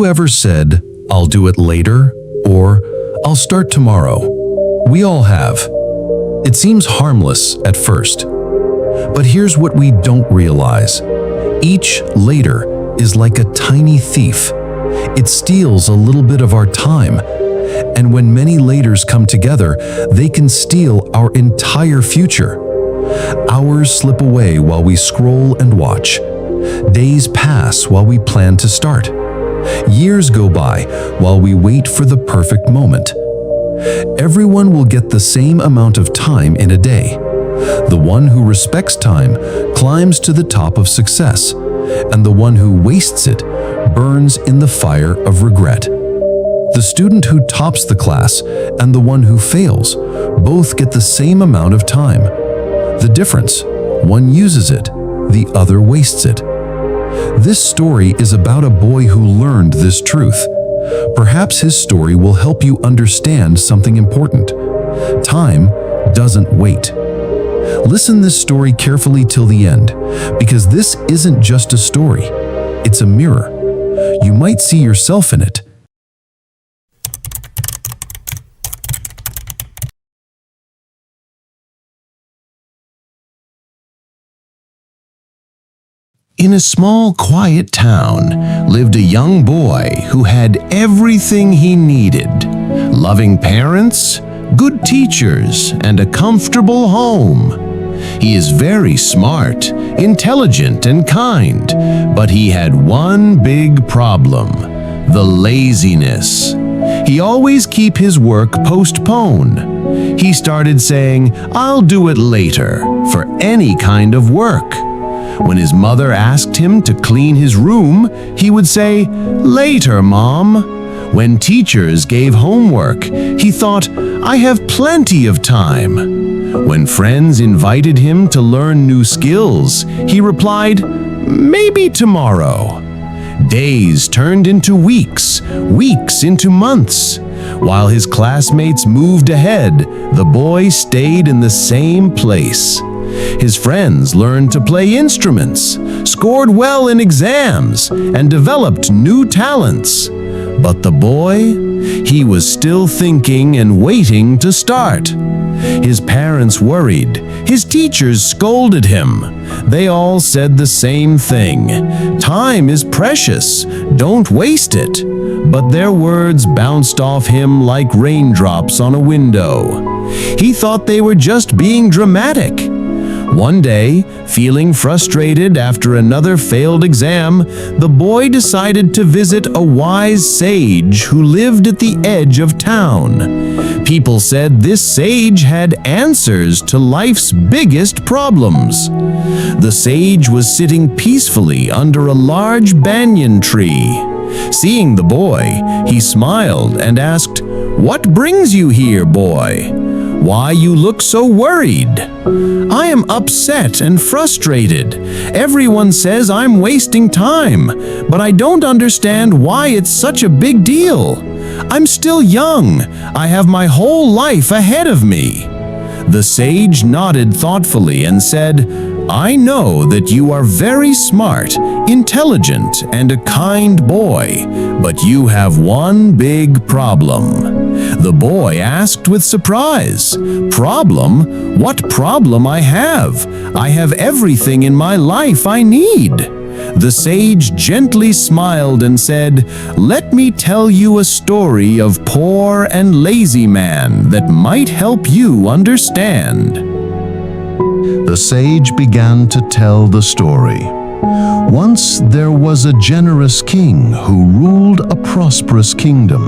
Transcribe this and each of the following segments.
Whoever said, "I'll do it later," or "I'll start tomorrow"? We all have. It seems harmless at first. But here's what we don't realize. Each later is like a tiny thief. It steals a little bit of our time. And when many laters come together, they can steal our entire future. Hours slip away while we scroll and watch. Days pass while we plan to start. Years go by while we wait for the perfect moment. Everyone will get the same amount of time in a day. The one who respects time climbs to the top of success, and the one who wastes it burns in the fire of regret. The student who tops the class and the one who fails both get the same amount of time. The difference, one uses it, the other wastes it. This story is about a boy who learned this truth. Perhaps his story will help you understand something important. Time doesn't wait. Listen this story carefully till the end, because this isn't just a story, it's a mirror. You might see yourself in it. In a small, quiet town lived a young boy who had everything he needed: loving parents, good teachers, and a comfortable home. He is very smart, intelligent, and kind, but he had one big problem: the laziness. He always kept his work postponed. He started saying, "I'll do it later," for any kind of work. When his mother asked him to clean his room, he would say, "Later, Mom." When teachers gave homework, he thought, "I have plenty of time." When friends invited him to learn new skills, he replied, "Maybe tomorrow." Days turned into weeks, weeks into months. While his classmates moved ahead, the boy stayed in the same place. His friends learned to play instruments, scored well in exams, and developed new talents. But the boy, he was still thinking and waiting to start. His parents worried. His teachers scolded him. They all said the same thing: "Time is precious, don't waste it." But their words bounced off him like raindrops on a window. He thought they were just being dramatic. One day, feeling frustrated after another failed exam, the boy decided to visit a wise sage who lived at the edge of town. People said this sage had answers to life's biggest problems. The sage was sitting peacefully under a large banyan tree. Seeing the boy, he smiled and asked, "What brings you here, boy? Why you look so worried?" "I am upset and frustrated. Everyone says I'm wasting time, but I don't understand why it's such a big deal. I'm still young. I have my whole life ahead of me." The sage nodded thoughtfully and said, "I know that you are very smart, intelligent, and a kind boy, but you have one big problem." The boy asked with surprise, "Problem? What problem I have? I have everything in my life I need." The sage gently smiled and said, "Let me tell you a story of poor and lazy man that might help you understand." The sage began to tell the story. Once there was a generous king who ruled a prosperous kingdom.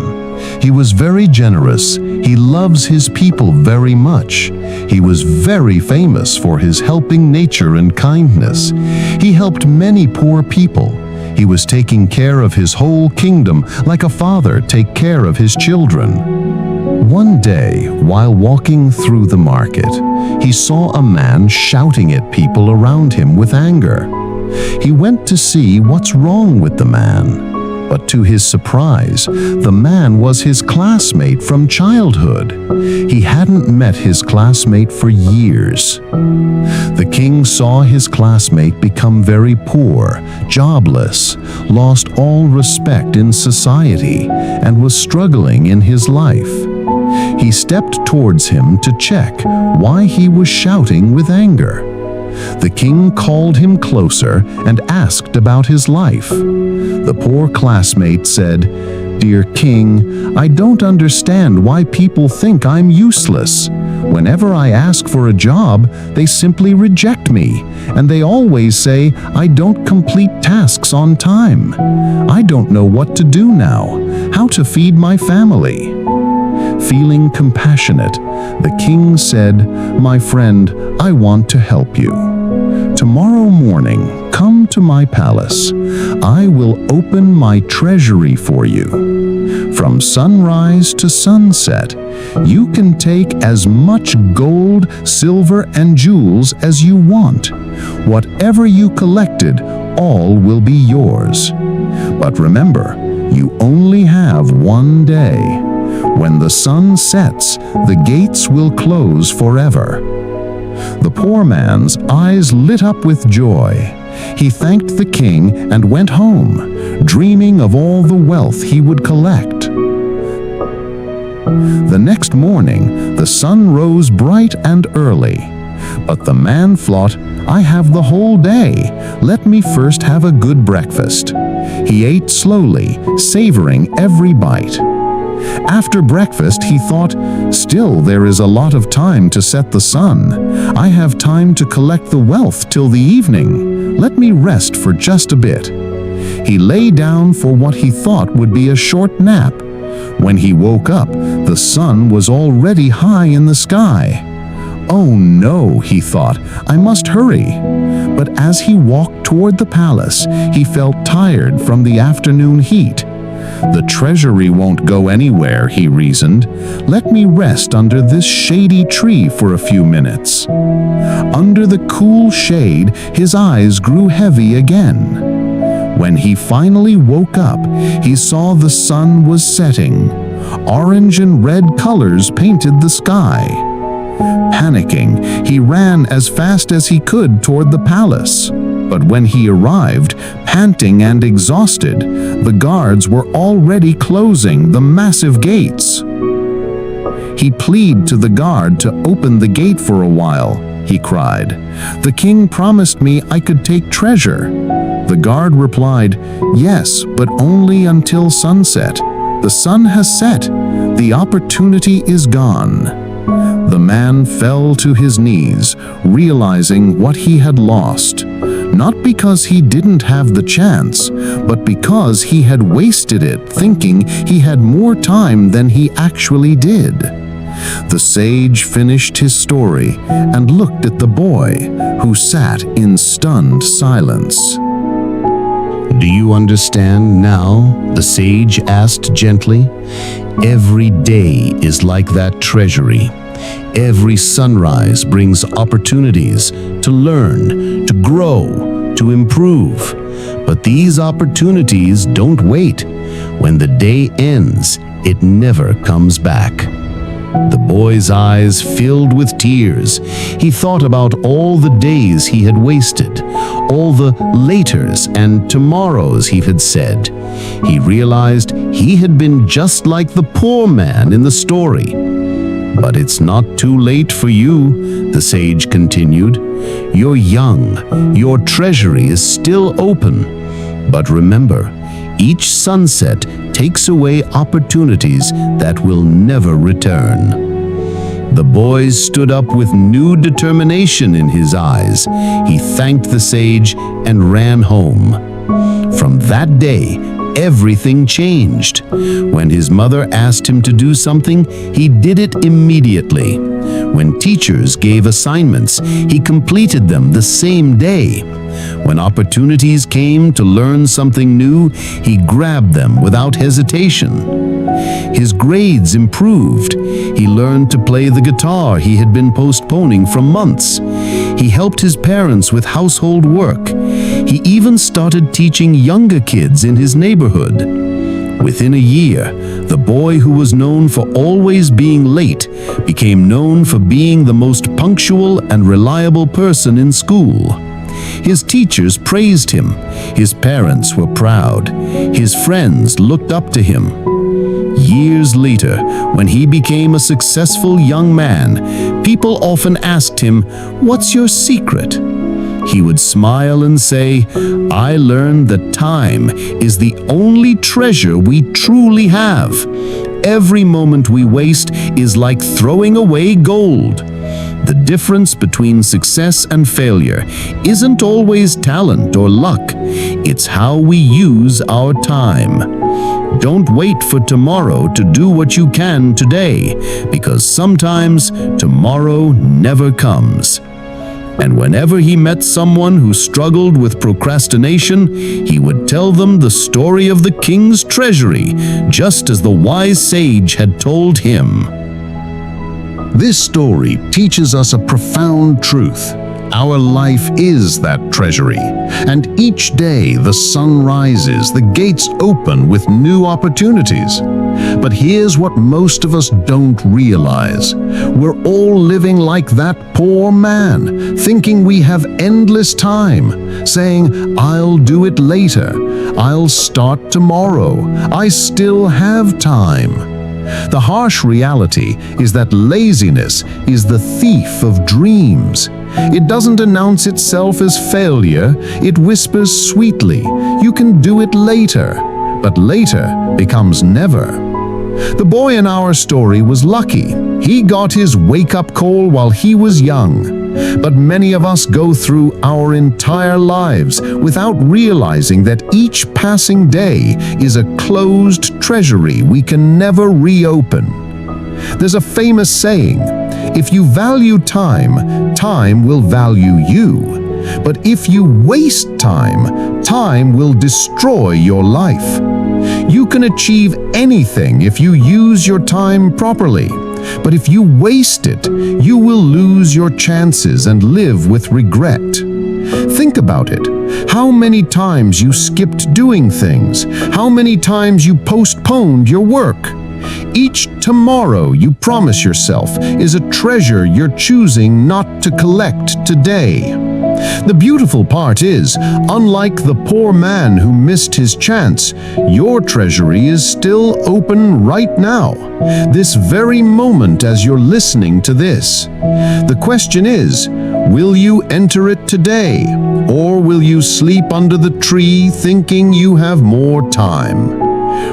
He was very generous. He loves his people very much. He was very famous for his helping nature and kindness. He helped many poor people. He was taking care of his whole kingdom like a father takes care of his children. One day, while walking through the market, he saw a man shouting at people around him with anger. He went to see what's wrong with the man. But to his surprise, the man was his classmate from childhood. He hadn't met his classmate for years. The king saw his classmate become very poor, jobless, lost all respect in society, and was struggling in his life. He stepped towards him to check why he was shouting with anger. The king called him closer and asked about his life. The poor classmate said, "Dear king, I don't understand why people think I'm useless. Whenever I ask for a job, they simply reject me, and they always say I don't complete tasks on time. I don't know what to do now, how to feed my family." Feeling compassionate, the king said, "My friend, I want to help you. Tomorrow morning, come to my palace. I will open my treasury for you. From sunrise to sunset, you can take as much gold, silver, and jewels as you want. Whatever you collected, all will be yours. But remember, you only have one day. When the sun sets, the gates will close forever." The poor man's eyes lit up with joy. He thanked the king and went home, dreaming of all the wealth he would collect. The next morning, the sun rose bright and early. But the man thought, "I have the whole day. Let me first have a good breakfast." He ate slowly, savoring every bite. After breakfast, he thought, "Still, there is a lot of time to set the sun. I have time to collect the wealth till the evening. Let me rest for just a bit." He lay down for what he thought would be a short nap. When he woke up, the sun was already high in the sky. "Oh no," he thought, "I must hurry." But as he walked toward the palace, he felt tired from the afternoon heat. "The treasury won't go anywhere," he reasoned. "Let me rest under this shady tree for a few minutes." Under the cool shade, his eyes grew heavy again. When he finally woke up, he saw the sun was setting. Orange and red colors painted the sky. Panicking, he ran as fast as he could toward the palace. But when he arrived, panting and exhausted, the guards were already closing the massive gates. He pleaded to the guard to open the gate for a while, he cried. "The king promised me I could take treasure." The guard replied, "Yes, but only until sunset. The sun has set. The opportunity is gone." The man fell to his knees, realizing what he had lost. Not because he didn't have the chance, but because he had wasted it thinking he had more time than he actually did. The sage finished his story and looked at the boy, who sat in stunned silence. "Do you understand now?" the sage asked gently. "Every day is like that treasury. Every sunrise brings opportunities to learn, to grow, to improve. But these opportunities don't wait. When the day ends, it never comes back." The boy's eyes filled with tears. He thought about all the days he had wasted, all the laters and tomorrows he had said. He realized he had been just like the poor man in the story. "But it's not too late for you," the sage continued. "You're young. Your treasury is still open. But remember, each sunset takes away opportunities that will never return." The boy stood up with new determination in his eyes. He thanked the sage and ran home. From that day, everything changed. When his mother asked him to do something, he did it immediately. When teachers gave assignments, he completed them the same day. When opportunities came to learn something new, he grabbed them without hesitation. His grades improved. He learned to play the guitar he had been postponing for months. He helped his parents with household work. He even started teaching younger kids in his neighborhood. Within a year, the boy who was known for always being late became known for being the most punctual and reliable person in school. His teachers praised him, his parents were proud, his friends looked up to him. Years later, when he became a successful young man, people often asked him, "What's your secret?" He would smile and say, "I learned that time is the only treasure we truly have. Every moment we waste is like throwing away gold." The difference between success and failure isn't always talent or luck. It's how we use our time. Don't wait for tomorrow to do what you can today, because sometimes tomorrow never comes. And whenever he met someone who struggled with procrastination, he would tell them the story of the king's treasury, just as the wise sage had told him. This story teaches us a profound truth. Our life is that treasury, and each day the sun rises, the gates open with new opportunities. But here's what most of us don't realize. We're all living like that poor man, thinking we have endless time, saying, "I'll do it later, I'll start tomorrow, I still have time." The harsh reality is that laziness is the thief of dreams. It doesn't announce itself as failure, it whispers sweetly, "You can do it later," but later becomes never. The boy in our story was lucky. He got his wake-up call while he was young. But many of us go through our entire lives without realizing that each passing day is a closed treasury we can never reopen. There's a famous saying, "If you value time, time will value you. But if you waste time, time will destroy your life." You can achieve anything if you use your time properly. But if you waste it, you will lose your chances and live with regret. Think about it. How many times you skipped doing things? How many times you postponed your work? Each tomorrow you promise yourself is a treasure you're choosing not to collect today. The beautiful part is, unlike the poor man who missed his chance, your treasury is still open right now, this very moment as you're listening to this. The question is, will you enter it today, or will you sleep under the tree thinking you have more time?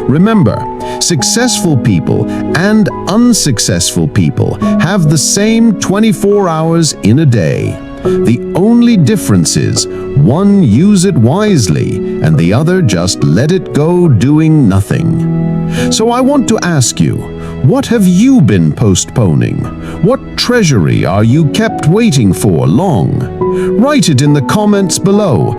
Remember, successful people and unsuccessful people have the same 24 hours in a day. The only difference is, one use it wisely and the other just let it go doing nothing. So I want to ask you, what have you been postponing? What treasury are you kept waiting for long? Write it in the comments below.